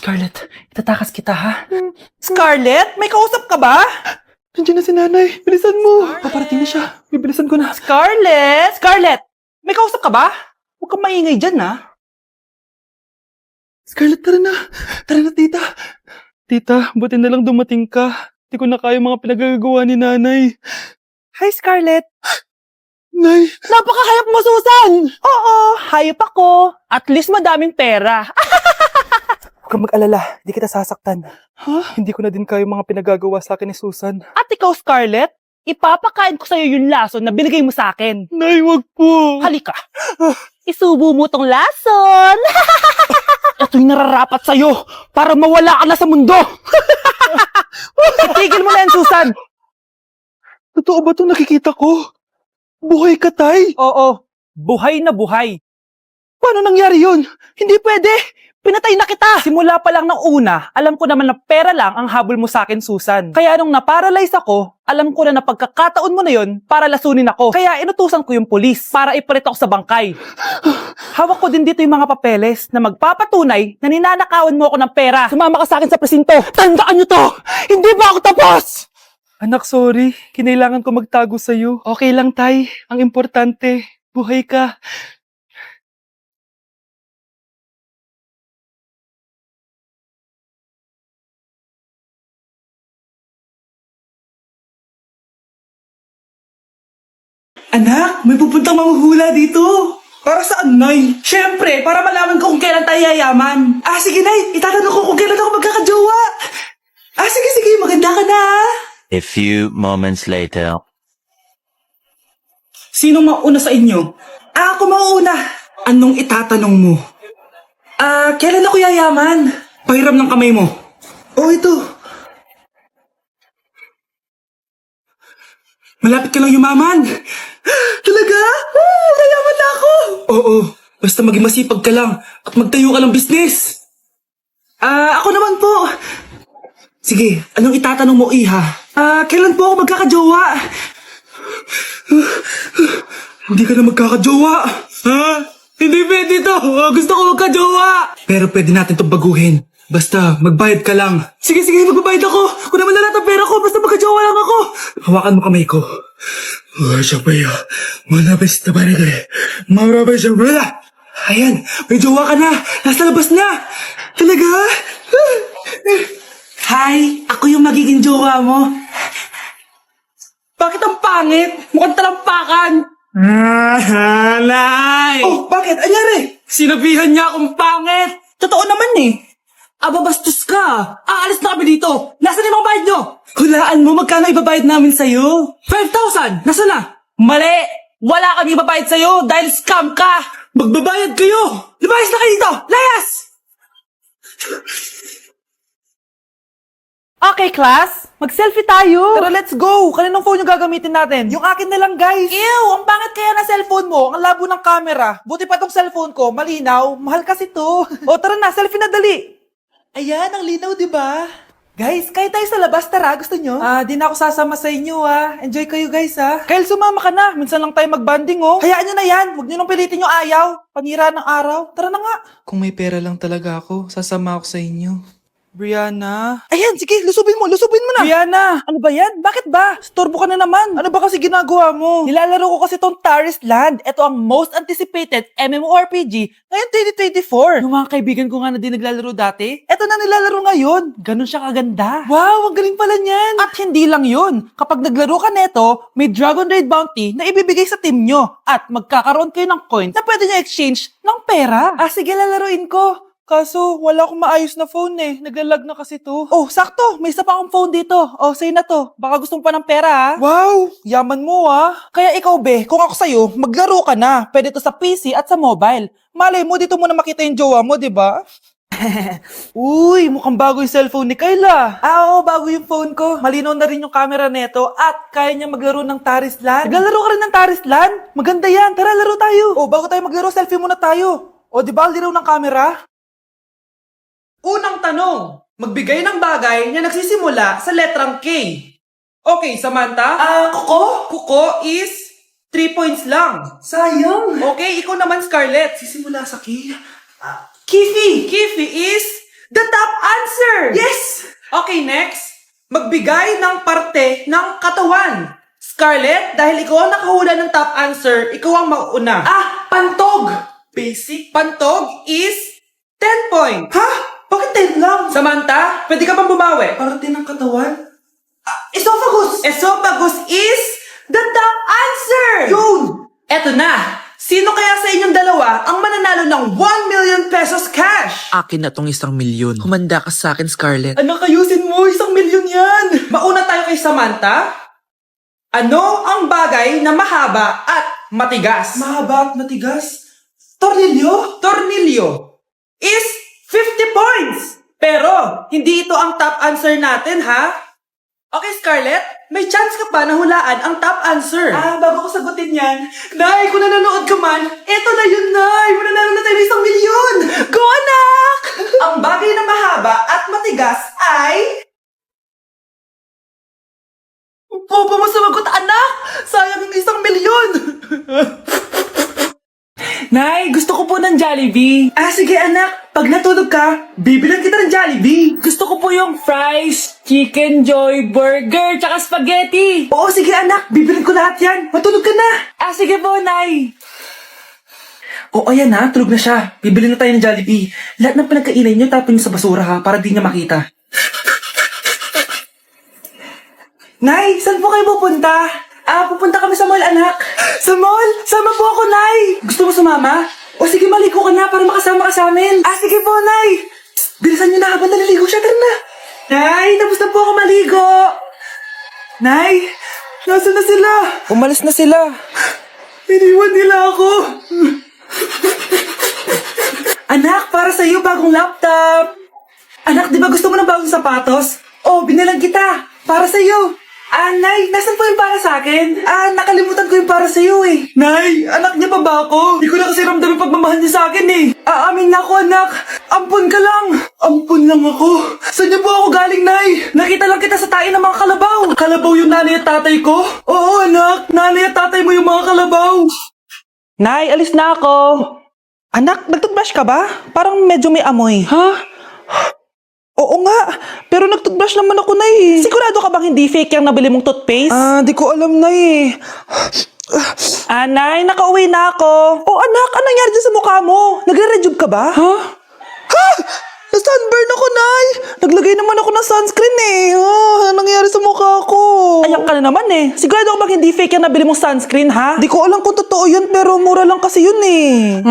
Scarlett, itatakas kita, ha? Scarlett, may kausap ka ba? Nandiyan na si nanay. Bilisan mo. Paparating na siya. Bibilisan ko na. Scarlett! Scarlett! May kausap ka ba? Huwag kang maingay dyan, ha? Scarlett, tara na. Tara na, tita. Tita, buti na lang dumating ka. Di ko na kaya mga pinagagawa ni nanay. Hi, Scarlett! Nay, Napakahayap mo, Susan! Oo, hayop ako. At least madaming pera. huwag kang mag-alala. Di kita sasaktan. Ha? Hindi ko na din kaya mga pinagagawa sa akin ni Susan. At ikaw, Scarlett, ipapakain ko sa'yo yung lason na binigay mo sa akin. Nay, wag po. Halika. Isubo mo tong lason. Ito'y nararapat sa'yo para mawala ka na sa mundo. Itigil mo na yan, Susan. Totoo ba itong nakikita ko? Buhay ka, tay? Oo, buhay na buhay. Paano nangyari yun? Hindi pwede. Pinatay na kita. Simula pa lang ng una, alam ko naman na pera lang ang habol mo sa akin, Susan. Kaya nung naparalyze ako, alam ko na pagkakataon mo na yun para lasunin ako. Kaya inutusan ko yung polis para ipalit ako sa bangkay. Hawak ko din dito yung mga papeles na magpapatunay na ninanakawan mo ako ng pera. Sumama ka sa akin sa presinto. Tandaan nyo to! Hindi ba ako tapos? Anak, sorry. Kinailangan ko magtago sa'yo. Okay lang, tay. Ang importante, buhay ka. Anak, may pupuntang manghuhula dito. Para saan, Nay? Siyempre, para malaman ko kung kailan tayo yayaman. Ah, sige, Nay. Itatanong ko kung kailan ako magkakajowa. Ah, sige, sige. Maganda ka na. A few moments later. Sino mauna sa inyo? Ah, ako mauna. Anong itatanong mo? Ah, kailan ako yayaman? Pahiram ng kamay mo. Oh, ito. Malapit ka lang yumaman. Talaga? Oh, yayaman na ako. Oo, basta maging masipag ka lang at magtayo ka ng business. Ah, ako naman po. Sige, anong itatanong mo, Iha? Ah, kailan po ako magkakajowa? Hindi ka na magkakajowa. Ha? Hindi pwede to. Gusto ko magkajowa. Pero pwede natin to baguhin. Basta, magbayad ka lang. Sige, sige, magbabayad ako. Kung naman lahat ang pera ko, basta magkajowa lang ako. Hawakan mo kamay ko. Sabayo, malabas na barigay. Marabas na bala. Ayan, may jowa ka na. Nasa labas na. Talaga? Hi, ako yung magiging jowa mo. Bakit ang pangit? Mukhang talampakan. Nay! Oh, bakit? Anyari? Sinabihan niya akong pangit. Totoo naman eh. Aba, bastos ka. Aalis na kami dito. Nasaan yung mga bayad nyo? Hulaan mo, magkano ibabayad namin sa'yo? 5,000! Nasaan na? Mali! Wala kami ibabayad sa'yo dahil scam ka! Magbabayad kayo! Lumayas na kayo dito! Layas! Okay, class. Mag-selfie tayo. Tara, let's go. Kaninong phone yung gagamitin natin? Yung akin na lang, guys. Ew, ang pangit kaya na cellphone mo. Ang labo ng camera. Buti pa tong cellphone ko. Malinaw. Mahal kasi to. O, tara na. Selfie na dali. Ayan, ang linaw, di ba? Guys, kayo tayo sa labas. Tara, gusto nyo? Di na ako sasama sa inyo, Enjoy kayo, guys, Kyle, sumama ka na. Minsan lang tayo mag-banding, Hayaan nyo na yan. Huwag nyo nang pilitin yung ayaw. Panira ng araw. Tara na nga. Kung may pera lang talaga ako, sasama ako sa inyo. Brianna? Ayan, sige, lusubin mo na. Brianna, ano ba yan? Bakit ba? Storbo ka na naman. Ano ba kasi ginagawa mo? Nilalaro ko kasi tong Taris Land. Ito ang most anticipated MMORPG ngayon 2024. Yung mga kaibigan ko nga na di naglalaro dati, ito na nilalaro ngayon. Ganun siya kaganda. Wow, ang galing pala niyan. At hindi lang yun. Kapag naglaro ka neto, may Dragon Raid Bounty na ibibigay sa team nyo. At magkakaroon kayo ng coins na pwede nyo exchange ng pera. Sige, lalaroin ko. Kaso, wala akong maayos na phone Naglalag na kasi to. Oh, sakto. May isa pa akong phone dito. Oh, sa'yo na to. Baka gusto mo pa ng pera, Wow! Yaman mo, Kaya ikaw, be, kung ako sa'yo, maglaro ka na. Pwede to sa PC at sa mobile. Malay mo, dito mo na makita yung jowa mo, di ba? Uy, mukhang bago yung cellphone ni Kayla. Oo, bago yung phone ko. Malinaw na rin yung camera neto at kaya niya maglaro ng Taris Land. Naglalaro ka rin ng Taris Land? Maganda yan. Tara, laro tayo. Oh, bago tayo maglaro, selfie muna tayo. O, di ba, linaw ng camera? Unang tanong, magbigay ng bagay na nagsisimula sa letrang K. Okay, Samantha? Kuko? Kuko is 3 points lang. Sayang. Okay, ikaw naman, Scarlett. Sisimula sa K. Kifi! Kifi is the top answer! Yes! Okay, next. Magbigay ng parte ng katawan. Scarlett, dahil ikaw ang nakahula ng top answer, ikaw ang mauuna. Pantog! Basic. Pantog is 10 points. Ha? Bakit 10 lang? Samantha, pwede ka bang bumawi? Parte ng katawan? Esophagus! Esophagus is the top answer! Yun! Eto na! Sino kaya sa inyong dalawa ang mananalo ng 1 million pesos cash? Akin na tong 1 milyon. Humanda ka sa akin, Scarlett. Anak, ayusin mo! 1 milyon yan! Mauna tayo kay Samantha. Ano ang bagay na mahaba at matigas? Mahaba at matigas? Tornilyo? Tornilyo is 50 points! Pero, hindi ito ang top answer natin, ha? Okay, Scarlett, may chance ka pa na hulaan ang top answer. Bago ko sagutin yan, Nay, kung nanonood ka man, eto na yun, Nay! Mananalo na tayo ng 1 milyon! Go, anak! Ang bagay na mahaba at matigas ay... Bobo mo sumagot, anak! Sayang yung 1 milyon! Nay, gusto ko po ng Jollibee. Sige anak, pag natulog ka, bibilan kita ng Jollibee. Gusto ko po yung fries, chicken joy, burger, tsaka spaghetti. Oo, sige anak, bibilan ko lahat yan. Matulog ka na. Sige po, Nay. Oo, ayan na, tulog na siya. Bibili na tayo ng Jollibee. Lahat ng pinagkainan niyo, tapon niyo sa basura ha, para di niya makita. Nay, saan po kayo pupunta? Pupunta kami sa mall, anak. Sa mall? Sama po ako, Nay. Gusto mo sumama? O sige, maligo ka na para makasama ka sa amin. Sige po, Nay. Bilisan niyo na habang naliligo siya. Tara na. Nay, tapos na po ako maligo. Nay, nasa na sila? Umalis na sila. Iniwan nila ako. Anak, para sa'yo, bagong laptop. Anak, di ba gusto mo ng bagong sapatos? Binilang kita. Para sa'yo. Nay, nasan po yung para sa akin? Nakalimutan ko yung para sa'yo eh. Nay, anak niya pa ba ako? Hindi ko na kasi ramdam yung pagmamahal niya sa akin eh. Amin na ako, anak. Ampun ka lang. Ampun lang ako. Saan niyo po ako galing, Nay? Nakita lang kita sa tae ng mga kalabaw. Kalabaw yung nanay at tatay ko? Oo, anak. Nanay at tatay mo yung mga kalabaw. Nay, alis na ako. Anak, nagtutbrush ka ba? Parang medyo may amoy. Ha? Oo nga, pero nagtutbrush naman ako, Nay. Sigurado ka bang hindi fake yung nabili mong toothpaste? Di ko alam, Nay. Nay, nakauwi na ako. Anak, anong nangyari dyan sa mukha mo? Nagre-rejuve ka ba? Ha? Na-sunburn ako, Nay. Naglagay naman ako ng sunscreen eh. Ano nangyari sa mukha ko? Ayak ka na naman eh. Sigurado ka bang hindi fake yung nabili mong sunscreen, ha? Di ko alam kung totoo yun, pero mura lang kasi yun eh.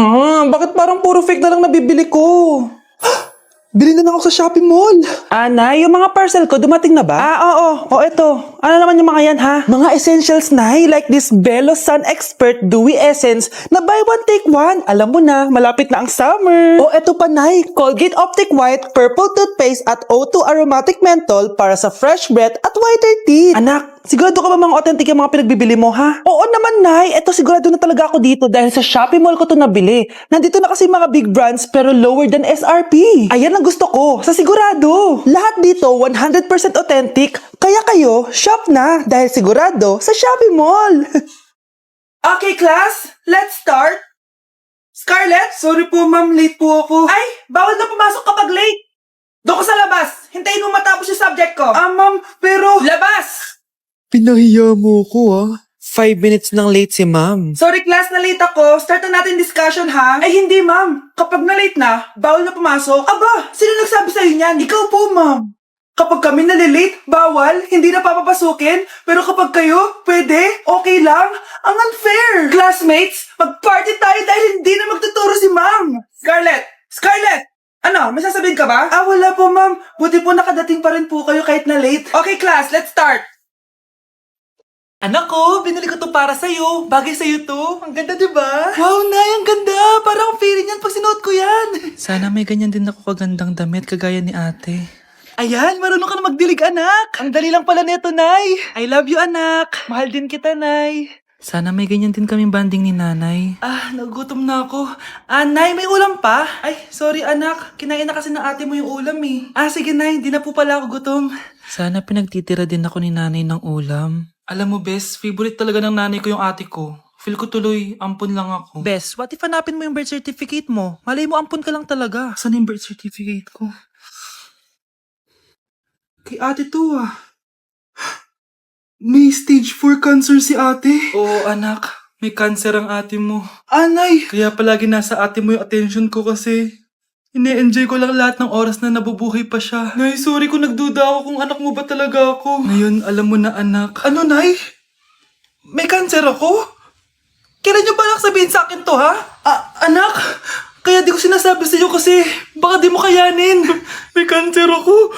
Bakit parang puro fake na lang nabibili ko? Bili na lang ako sa Shopee Mall. Nay, yung mga parcel ko, dumating na ba? Oo. Eto. Ano naman yung mga yan, ha? Mga essentials, Nay, like this Belo Sun Expert Dewy Essence na buy one, take one. Alam mo na, malapit na ang summer. Eto pa, Nay, Colgate Optic White, Purple Toothpaste at O2 Aromatic Menthol para sa fresh breath at whiter teeth. Anak, sigurado ka ba mga authentic yung mga pinagbibili mo, ha? Oo naman, Nay. Eto, sigurado na talaga ako dito dahil sa Shopee Mall ko to nabili. Nandito na kasi mga big brands pero lower than SRP. Ayan ang gusto ko. Sa sigurado. Lahat dito 100% authentic. Kaya kayo, shop na dahil sigurado sa Shopee Mall. Okay, class. Let's start. Scarlett, sorry po, ma'am. Late po ako. Ay, bawal na pumasok kapag late. Doon ko sa labas. Hintayin mo matapos yung subject ko. Ma'am, pero... Labas! Pinahiya mo ko, 5 minutes nang late si ma'am. Sorry class, na late ako. Start na natin discussion, ha? Ay, hindi, ma'am. Kapag na late na, bawal na pumasok. Aba, sino nagsabi sa'yo niyan? Ikaw po, ma'am. Kapag kami nalilate, bawal, hindi na papapasukin. Pero kapag kayo, pwede, okay lang. Ang unfair. Classmates, mag-party tayo dahil hindi na magtuturo si ma'am. Scarlett! Ano, may sasabihin ka ba? Wala po, ma'am. Buti po nakadating pa rin po kayo kahit na late. Okay, class, let's start. Anak ko, binili ko to para sa'yo. Bagay sa'yo to. Ang ganda, diba? Wow, Nay, ang ganda. Parang feeling yan pag sinuot ko yan. Sana may ganyan din ako kagandang damit kagaya ni ate. Ayan, marunong ka na magdilig, anak. Ang dali lang pala nito, Nay. I love you, anak. Mahal din kita, Nay. Sana may ganyan din kaming banding ni nanay. Nagugutom na ako. Nay, may ulam pa? Ay, sorry, anak. Kinain na kasi ng ate mo yung ulam eh. Sige, Nay. Hindi na po pala ako gutom. Sana pinagtitira din ako ni nanay ng ulam. Alam mo, bes, favorite talaga ng nanay ko yung ate ko. Feel ko tuloy, ampun lang ako. Bes, what if hanapin mo yung birth certificate mo? Malay mo, ampun ka lang talaga. Saan yung birth certificate ko? Kay ate to ah. May stage 4 cancer si ate. Oo anak, may cancer ang ate mo. Anay! Kaya palagi nasa ate mo yung attention ko kasi ine-enjoy ko lang lahat ng oras na nabubuhay pa siya. Nay, sorry kung nagduda ako kung anak mo ba talaga ako. Ngayon, alam mo na anak. Ano, Nay? May cancer ako? Kailan niyo ba lang sabihin sa akin to, ha? Anak, kaya di ko sinasabi sa iyo kasi baka di mo kayanin. May cancer ako.